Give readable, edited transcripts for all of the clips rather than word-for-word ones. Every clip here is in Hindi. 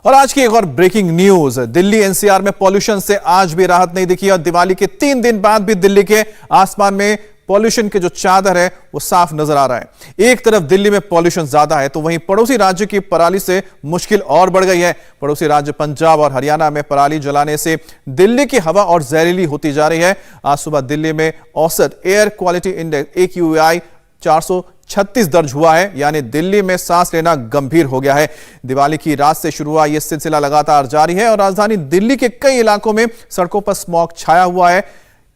और आज की एक और ब्रेकिंग न्यूज, दिल्ली एनसीआर में पॉल्यूशन से आज भी राहत नहीं दिखी और दिवाली के 3 दिन बाद भी दिल्ली के आसमान में पॉल्यूशन के जो चादर है वो साफ नजर आ रहा है। एक तरफ दिल्ली में पॉल्यूशन ज्यादा है तो वहीं पड़ोसी राज्य की पराली से मुश्किल और बढ़ गई है। पड़ोसी राज्य पंजाब और हरियाणा में पराली जलाने से दिल्ली की हवा और जहरीली होती जा रही है। आज सुबह दिल्ली में औसत एयर क्वालिटी इंडेक्स AQI 436 दर्ज हुआ है, यानी दिल्ली में सांस लेना गंभीर हो गया है। दिवाली की रात से शुरू हुआ यह सिलसिला लगातार जारी है और राजधानी दिल्ली के कई इलाकों में सड़कों पर स्मॉग छाया हुआ है।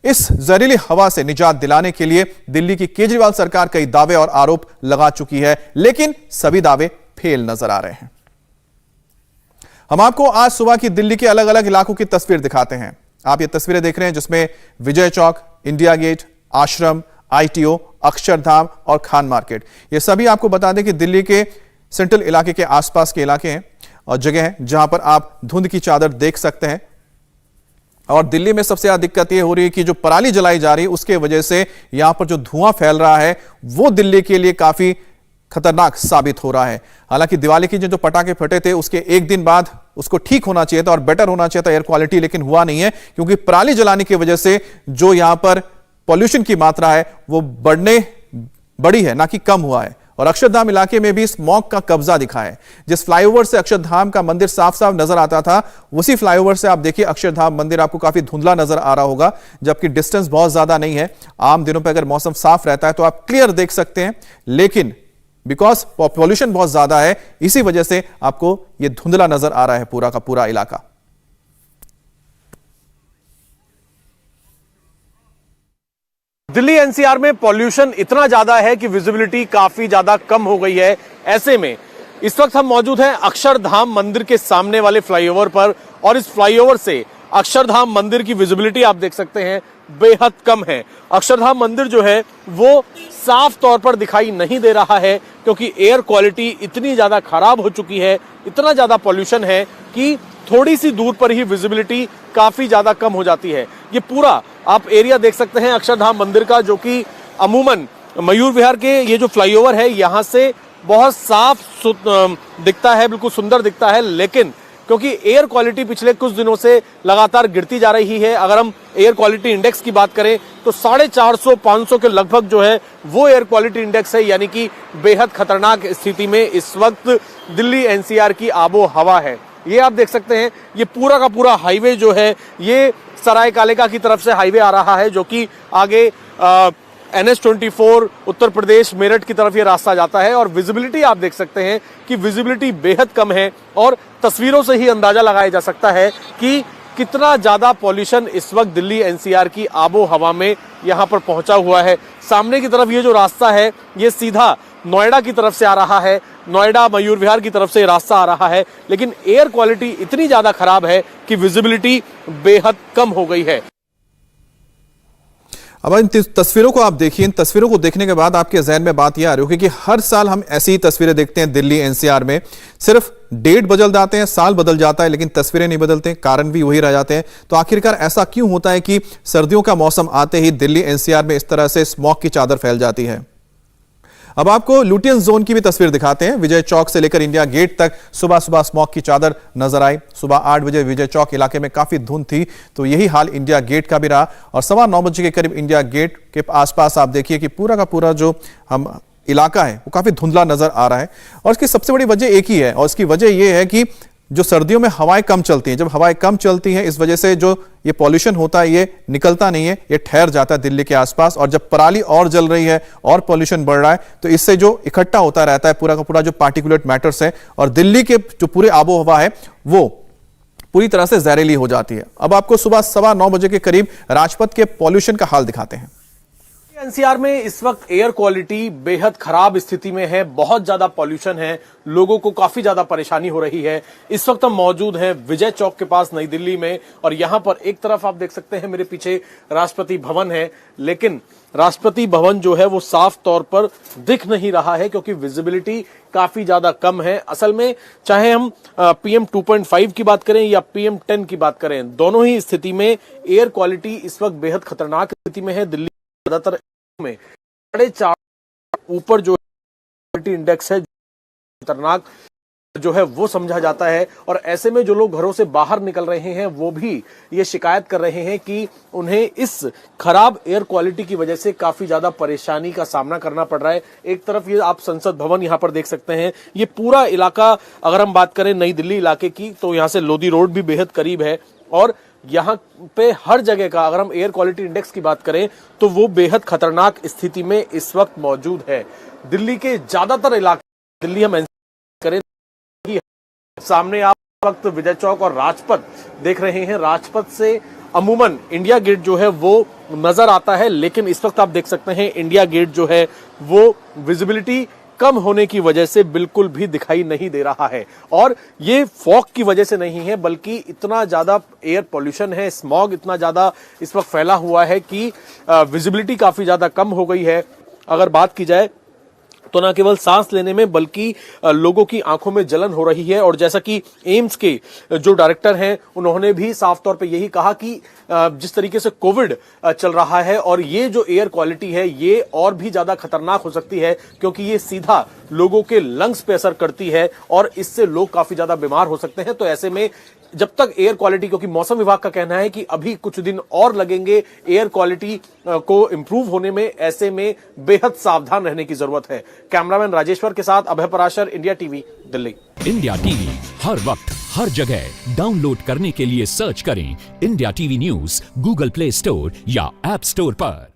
इस जहरीली हवा से निजात दिलाने के लिए दिल्ली की केजरीवाल सरकार कई दावे और आरोप लगा चुकी है, लेकिन सभी दावे फेल नजर आ रहे हैं। हम आपको आज सुबह की दिल्ली के अलग अलग इलाकों की तस्वीर दिखाते हैं। आप ये तस्वीरें देख रहे हैं जिसमें विजय चौक, इंडिया गेट, आश्रम, ITO, अक्षरधाम और खान मार्केट, ये सभी आपको बता दें कि दिल्ली के सेंट्रल इलाके के आसपास के इलाके हैं और जगह हैं जहां पर आप धुंध की चादर देख सकते हैं। और दिल्ली में सबसे ज्यादा दिक्कत यह हो रही है कि जो पराली जलाई जा रही है उसके वजह से यहां पर जो धुआं फैल रहा है वो दिल्ली के लिए काफी खतरनाक साबित हो रहा है। हालांकि दिवाली की जो पटाखे फटे थे उसके एक दिन बाद उसको ठीक होना चाहिए था और बेटर होना चाहिए था एयर क्वालिटी, लेकिन हुआ नहीं है क्योंकि पराली जलाने की वजह से जो यहां पर पॉल्यूशन की मात्रा है वो बढ़ी है, ना कि कम हुआ है। और अक्षरधाम इलाके में भी स्मॉग का कब्जा दिखा है। जिस फ्लाईओवर से अक्षरधाम का मंदिर साफ साफ नजर आता था उसी फ्लाईओवर से आप देखिए अक्षरधाम मंदिर आपको काफी धुंधला नजर आ रहा होगा, जबकि डिस्टेंस बहुत ज्यादा नहीं है। आम दिनों पर अगर मौसम साफ रहता है तो आप क्लियर देख सकते हैं, लेकिन बिकॉज पॉल्यूशन बहुत ज्यादा है इसी वजह से आपको यह धुंधला नजर आ रहा है पूरा का पूरा इलाका। दिल्ली एनसीआर में पॉल्यूशन इतना ज्यादा है कि विजिबिलिटी काफी ज्यादा कम हो गई है। ऐसे में इस वक्त हम मौजूद हैं अक्षरधाम मंदिर के सामने वाले फ्लाईओवर पर और इस फ्लाईओवर से अक्षरधाम मंदिर की विजिबिलिटी आप देख सकते हैं बेहद कम है। अक्षरधाम मंदिर जो है वो साफ तौर पर दिखाई नहीं दे रहा है क्योंकि एयर क्वालिटी इतनी ज्यादा खराब हो चुकी है, इतना ज्यादा पॉल्यूशन है कि थोड़ी सी दूर पर ही विजिबिलिटी काफी ज्यादा कम हो जाती है। ये पूरा आप एरिया देख सकते हैं अक्षरधाम मंदिर का, जो कि अमूमन मयूर विहार के ये जो फ्लाईओवर है यहां से बहुत साफ दिखता है, बिल्कुल सुंदर दिखता है, लेकिन क्योंकि एयर क्वालिटी पिछले कुछ दिनों से लगातार गिरती जा रही है। अगर हम एयर क्वालिटी इंडेक्स की बात करें तो 450-500 के लगभग जो है वो एयर क्वालिटी इंडेक्स है, यानी कि बेहद खतरनाक स्थिति में इस वक्त दिल्ली एनसीआर की आबो हवा है। ये आप देख सकते हैं ये पूरा का पूरा हाईवे जो है ये सराय कालेका की तरफ से हाईवे आ रहा है, जो कि आगे NH24 उत्तर प्रदेश मेरठ की तरफ ये रास्ता जाता है। और विजिबिलिटी आप देख सकते हैं कि विजिबिलिटी बेहद कम है और तस्वीरों से ही अंदाजा लगाया जा सकता है कि कितना ज्यादा पॉल्यूशन इस वक्त दिल्ली एनसीआर की आबो हवा में यहां पर पहुंचा हुआ है। सामने की तरफ ये जो रास्ता है ये सीधा नोएडा की तरफ से आ रहा है, नोएडा मयूर विहार की तरफ से रास्ता आ रहा है, लेकिन एयर क्वालिटी इतनी ज्यादा खराब है कि विजिबिलिटी बेहद कम हो गई है। अब इन तस्वीरों को आप देखिए, इन तस्वीरों को देखने के बाद आपके जहन में बात यह आ रही होगी कि हर साल हम ऐसी ही तस्वीरें देखते हैं दिल्ली एनसीआर में, सिर्फ डेट बदल जाते हैं, साल बदल जाता है, लेकिन तस्वीरें नहीं बदलते, कारण भी वही रह जाते हैं। तो आखिरकार ऐसा क्यों होता है कि सर्दियों का मौसम आते ही दिल्ली एनसीआर में इस तरह से स्मॉग की चादर फैल जाती है? अब आपको लुटियन जोन की भी तस्वीर दिखाते हैं। विजय चौक से लेकर इंडिया गेट तक सुबह सुबह स्मॉग की चादर नजर आई। सुबह 8 बजे विजय चौक इलाके में काफी धुंध थी, तो यही हाल इंडिया गेट का भी रहा और 9:15 बजे के करीब इंडिया गेट के आसपास आप देखिए कि पूरा का पूरा जो हम इलाका है वो काफी धुंधला नजर आ रहा है। और इसकी सबसे बड़ी वजह एक ही है और इसकी वजह यह है कि जो सर्दियों में हवाएं कम चलती हैं, जब हवाएं कम चलती हैं इस वजह से जो ये पॉल्यूशन होता है ये निकलता नहीं है, ये ठहर जाता है दिल्ली के आसपास। और जब पराली और जल रही है और पॉल्यूशन बढ़ रहा है तो इससे जो इकट्ठा होता रहता है पूरा का पूरा जो पार्टिकुलेट मैटर्स है और दिल्ली के जो पूरे आबो हवा है वो पूरी तरह से जहरीली हो जाती है। अब आपको सुबह 9:15 बजे के करीब राजपथ के पॉल्यूशन का हाल दिखाते हैं। एनसीआर में इस वक्त एयर क्वालिटी बेहद खराब स्थिति में है, बहुत ज्यादा पॉल्यूशन है, लोगों को काफी ज्यादा परेशानी हो रही है। इस वक्त हम मौजूद हैं विजय चौक के पास नई दिल्ली में और यहां पर एक तरफ आप देख सकते हैं मेरे पीछे राष्ट्रपति भवन है, लेकिन राष्ट्रपति भवन जो है वो साफ तौर पर दिख नहीं रहा है क्योंकि विजिबिलिटी काफी ज्यादा कम है। असल में चाहे हम PM 2.5 की बात करें या PM 10 की बात करें, दोनों ही स्थिति में एयर क्वालिटी इस वक्त बेहद खतरनाक स्थिति में है। दिल्ली ज्यादातर में 4.5 ऊपर जो इंडेक्स है खतरनाक जो है वो समझा जाता है। और ऐसे में जो लोग घरों से बाहर निकल रहे हैं वो भी ये शिकायत कर रहे हैं कि उन्हें इस खराब एयर क्वालिटी की वजह से काफी ज्यादा परेशानी का सामना करना पड़ रहा है। एक तरफ ये आप संसद भवन यहां पर देख सकते हैं, ये पूरा इलाका अगर हम बात करें नई दिल्ली इलाके की तो यहां से लोधी रोड भी बेहद करीब है और यहां पे हर जगह का अगर हम एयर क्वालिटी इंडेक्स की बात करें तो वो बेहद खतरनाक स्थिति में इस वक्त मौजूद है। दिल्ली के ज्यादातर इलाके, दिल्ली हम करें, सामने आप वक्त विजय चौक और राजपथ देख रहे हैं। राजपथ से अमूमन इंडिया गेट जो है वो नजर आता है, लेकिन इस वक्त आप देख सकते हैं इंडिया गेट जो है वो विजिबिलिटी कम होने की वजह से बिल्कुल भी दिखाई नहीं दे रहा है। और ये फॉग की वजह से नहीं है बल्कि इतना ज्यादा एयर पॉल्यूशन है, स्मॉग इतना ज्यादा इस वक्त फैला हुआ है कि विजिबिलिटी काफी ज्यादा कम हो गई है। अगर बात की जाए तो न केवल सांस लेने में बल्कि लोगों की आंखों में जलन हो रही है। और जैसा कि एम्स के जो डायरेक्टर हैं उन्होंने भी साफ तौर पे यही कहा कि जिस तरीके से कोविड चल रहा है और ये जो एयर क्वालिटी है ये और भी ज्यादा खतरनाक हो सकती है क्योंकि ये सीधा लोगों के लंग्स पे असर करती है और इससे लोग काफी ज्यादा बीमार हो सकते हैं। तो ऐसे में जब तक एयर क्वालिटी, क्योंकि मौसम विभाग का कहना है कि अभी कुछ दिन और लगेंगे एयर क्वालिटी को इंप्रूव होने में, ऐसे में बेहद सावधान रहने की जरूरत है। कैमरामैन राजेश्वर के साथ Abhay Parashar, India TV, Delhi. India TV हर वक्त हर जगह डाउनलोड करने के लिए सर्च करें India TV news Google Play Store या ऐप स्टोर पर।